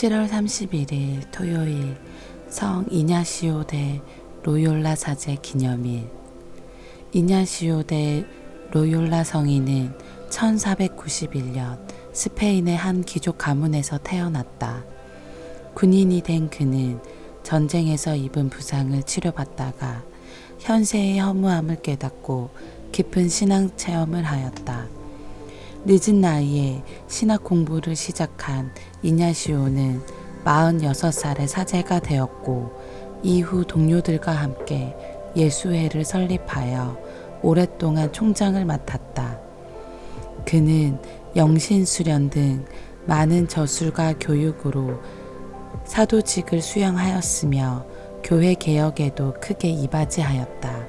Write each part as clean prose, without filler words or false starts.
7월 31일 토요일 성 이냐시오 데 로욜라 사제 기념일. 이냐시오 데 로욜라 성인은 1491년 스페인의 한 귀족 가문에서 태어났다. 군인이 된 그는 전쟁에서 입은 부상을 치료받다가 현세의 허무함을 깨닫고 깊은 신앙 체험을 하였다. 늦은 나이에 신학 공부를 시작한 이냐시오는 46살에 사제가 되었고 이후 동료들과 함께 예수회를 설립하여 오랫동안 총장을 맡았다. 그는 영신 수련 등 많은 저술과 교육으로 사도직을 수행하였으며 교회 개혁에도 크게 이바지하였다.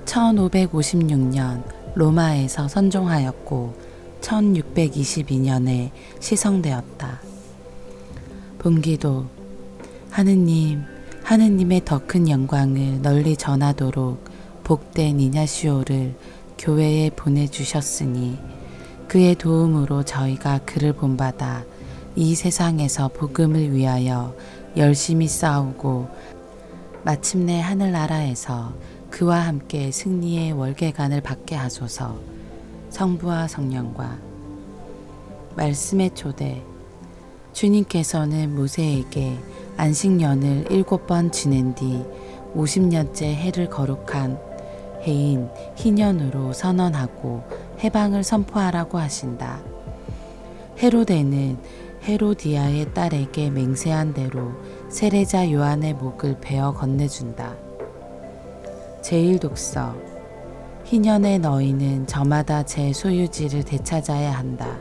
1556년 로마에서 선종하였고 1622년에 시성되었다. 본기도 하느님의 더 큰 영광을 널리 전하도록 복된 이냐시오를 교회에 보내주셨으니 그의 도움으로 저희가 그를 본받아 이 세상에서 복음을 위하여 열심히 싸우고 마침내 하늘나라에서 그와 함께 승리의 월계관을 받게 하소서. 성부와 성령과 말씀의 초대. 주님께서는 모세에게 안식년을 7번 지낸 뒤 50년째 해를 거룩한 해인 희년으로 선언하고 해방을 선포하라고 하신다. 헤로데는 헤로디아의 딸에게 맹세한 대로 세례자 요한의 목을 베어 건네준다. 제1독서. 희년의 너희는 저마다 제 소유지를 되찾아야 한다.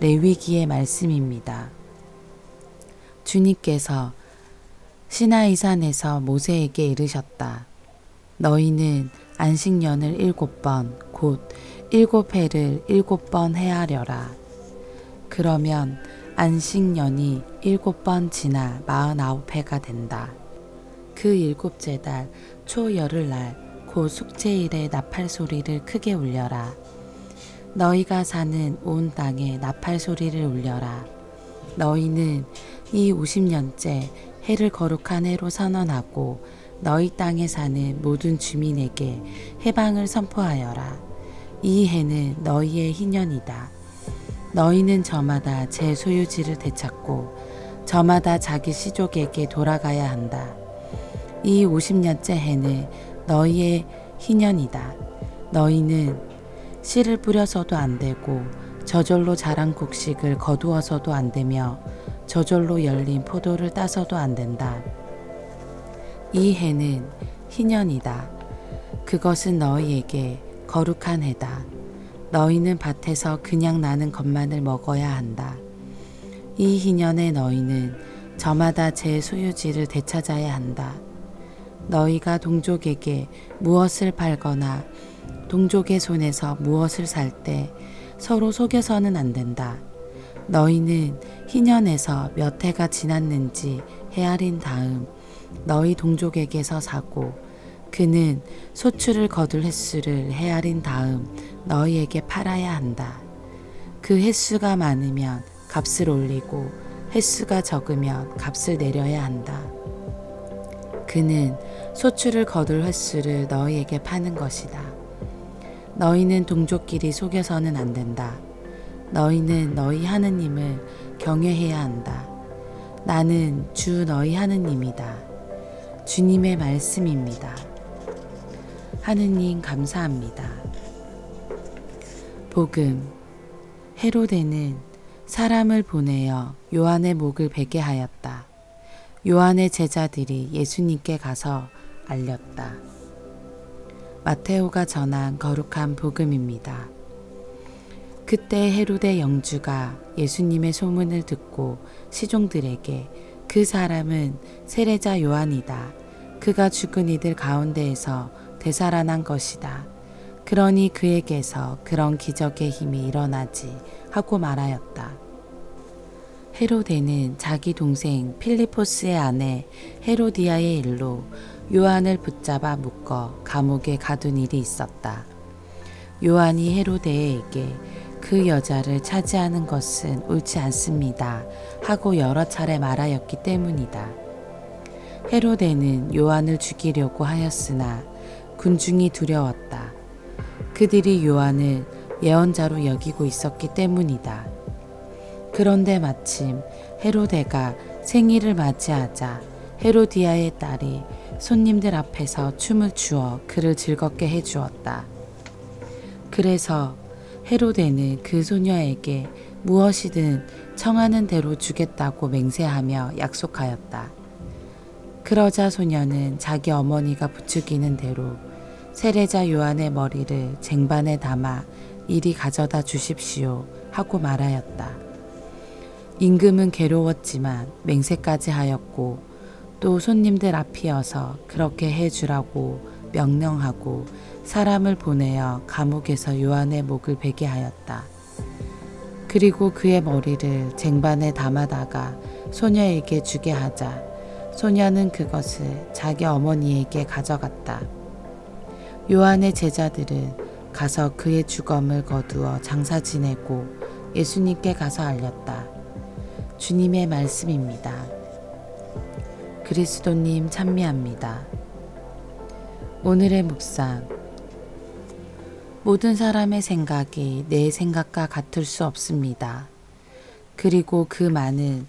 레위기의 말씀입니다. 주님께서 시나이산에서 모세에게 이르셨다. 너희는 안식년을 7번 곧 7회를 7번 헤아려라. 그러면 안식년이 7번 지나 49회가 된다. 그 7째 달 초열흘날 곧 숙제일에 나팔 소리를 크게 울려라. 너희가 사는 온 땅에 나팔 소리를 울려라. 너희는 이 50년째 해를 거룩한 해로 선언하고 너희 땅에 사는 모든 주민에게 해방을 선포하여라. 이 해는 너희의 희년이다. 너희는 저마다 제 소유지를 되찾고 저마다 자기 시족에게 돌아가야 한다. 이 50년째 해는 너희의 희년이다. 너희는 씨를 뿌려서도 안 되고 저절로 자란 곡식을 거두어서도 안 되며 저절로 열린 포도를 따서도 안 된다. 이 해는 희년이다. 그것은 너희에게 거룩한 해다. 너희는 밭에서 그냥 나는 것만을 먹어야 한다. 이 희년에 너희는 저마다 제 소유지를 되찾아야 한다. 너희가 동족에게 무엇을 팔거나 동족의 손에서 무엇을 살 때 서로 속여서는 안 된다. 너희는 희년에서 몇 해가 지났는지 헤아린 다음 너희 동족에게서 사고 그는 소출을 거둘 횟수를 헤아린 다음 너희에게 팔아야 한다. 그 횟수가 많으면 값을 올리고 횟수가 적으면 값을 내려야 한다. 그는 소출을 거둘 횟수를 너희에게 파는 것이다. 너희는 동족끼리 속여서는 안 된다. 너희는 너희 하느님을 경외해야 한다. 나는 주 너희 하느님이다. 주님의 말씀입니다. 하느님 감사합니다. 복음. 헤로데는 사람을 보내어 요한의 목을 베게 하였다. 요한의 제자들이 예수님께 가서 알렸다. 마테오가 전한 거룩한 복음입니다. 그때 헤로데 영주가 예수님의 소문을 듣고 시종들에게 그 사람은 세례자 요한이다. 그가 죽은 이들 가운데에서 되살아난 것이다. 그러니 그에게서 그런 기적의 힘이 일어나지 하고 말하였다. 헤로데는 자기 동생 필리포스의 아내 헤로디아의 일로 요한을 붙잡아 묶어 감옥에 가둔 일이 있었다. 요한이 헤로데에게 그 그 여자를 차지하는 것은 옳지 않습니다 하고 여러 차례 말하였기 때문이다. 헤로데는 요한을 죽이려고 하였으나 군중이 두려웠다. 그들이 요한을 예언자로 여기고 있었기 때문이다. 그런데 마침 헤로데가 생일을 맞이하자 헤로디아의 딸이 손님들 앞에서 춤을 추어 그를 즐겁게 해주었다. 그래서 헤로데는 그 소녀에게 무엇이든 청하는 대로 주겠다고 맹세하며 약속하였다. 그러자 소녀는 자기 어머니가 부추기는 대로 세례자 요한의 머리를 쟁반에 담아 이리 가져다 주십시오 하고 말하였다. 임금은 괴로웠지만 맹세까지 하였고 또 손님들 앞이어서 그렇게 해주라고 명령하고 사람을 보내어 감옥에서 요한의 목을 베게 하였다. 그리고 그의 머리를 쟁반에 담아다가 소녀에게 주게 하자 소녀는 그것을 자기 어머니에게 가져갔다. 요한의 제자들은 가서 그의 주검을 거두어 장사 지내고 예수님께 가서 알렸다. 주님의 말씀입니다. 그리스도님 찬미합니다. 오늘의 묵상. 모든 사람의 생각이 내 생각과 같을 수 없습니다. 그리고 그 많은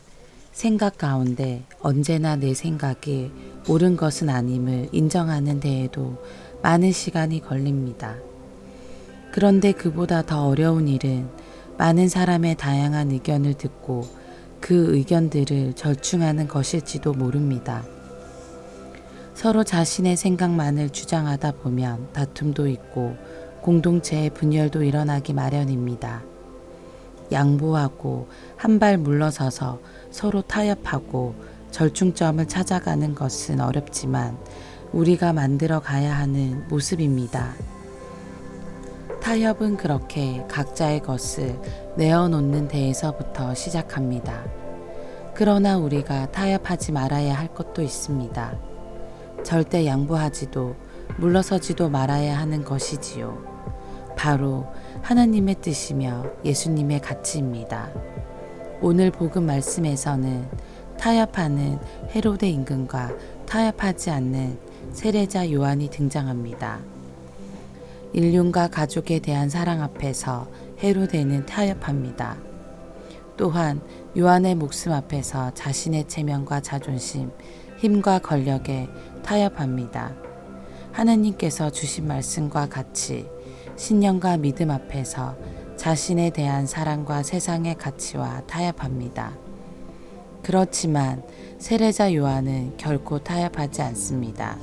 생각 가운데 언제나 내 생각이 옳은 것은 아님을 인정하는 데에도 많은 시간이 걸립니다. 그런데 그보다 더 어려운 일은 많은 사람의 다양한 의견을 듣고 그 의견들을 절충하는 것일지도 모릅니다. 서로 자신의 생각만을 주장하다 보면 다툼도 있고 공동체의 분열도 일어나기 마련입니다. 양보하고 한 발 물러서서 서로 타협하고 절충점을 찾아가는 것은 어렵지만 우리가 만들어 가야 하는 모습입니다. 타협은 그렇게 각자의 것을 내어놓는 데에서부터 시작합니다. 그러나 우리가 타협하지 말아야 할 것도 있습니다. 절대 양보하지도 물러서지도 말아야 하는 것이지요. 바로 하나님의 뜻이며 예수님의 가치입니다. 오늘 복음 말씀에서는 타협하는 헤로데 임금과 타협하지 않는 세례자 요한이 등장합니다. 인륜과 가족에 대한 사랑 앞에서 헤로데는 타협합니다. 또한 요한의 목숨 앞에서 자신의 체면과 자존심, 힘과 권력에 타협합니다. 하나님께서 주신 말씀과 같이 신념과 믿음 앞에서 자신에 대한 사랑과 세상의 가치와 타협합니다. 그렇지만 세례자 요한은 결코 타협하지 않습니다.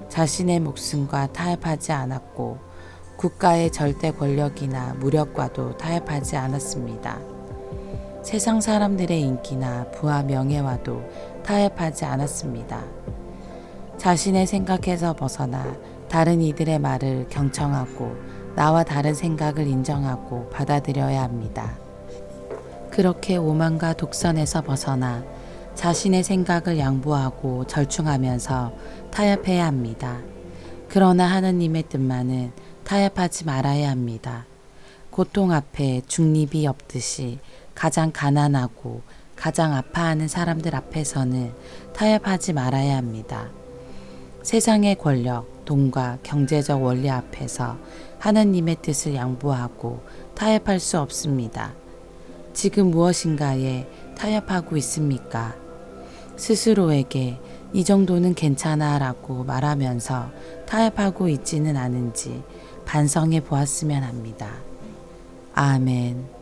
자신의 목숨과 타협하지 않았고 국가의 절대 권력이나 무력과도 타협하지 않았습니다. 세상 사람들의 인기나 부와 명예와도 타협하지 않았습니다. 자신의 생각에서 벗어나 다른 이들의 말을 경청하고 나와 다른 생각을 인정하고 받아들여야 합니다. 그렇게 오만과 독선에서 벗어나 자신의 생각을 양보하고 절충하면서 타협해야 합니다. 그러나 하나님의 뜻만은 타협하지 말아야 합니다. 고통 앞에 중립이 없듯이 가장 가난하고 가장 아파하는 사람들 앞에서는 타협하지 말아야 합니다. 세상의 권력, 돈과 경제적 원리 앞에서 하나님의 뜻을 양보하고 타협할 수 없습니다. 지금 무엇인가에 타협하고 있습니까? 스스로에게 이 정도는 괜찮아 라고 말하면서 타협하고 있지는 않은지 반성해 보았으면 합니다. 아멘.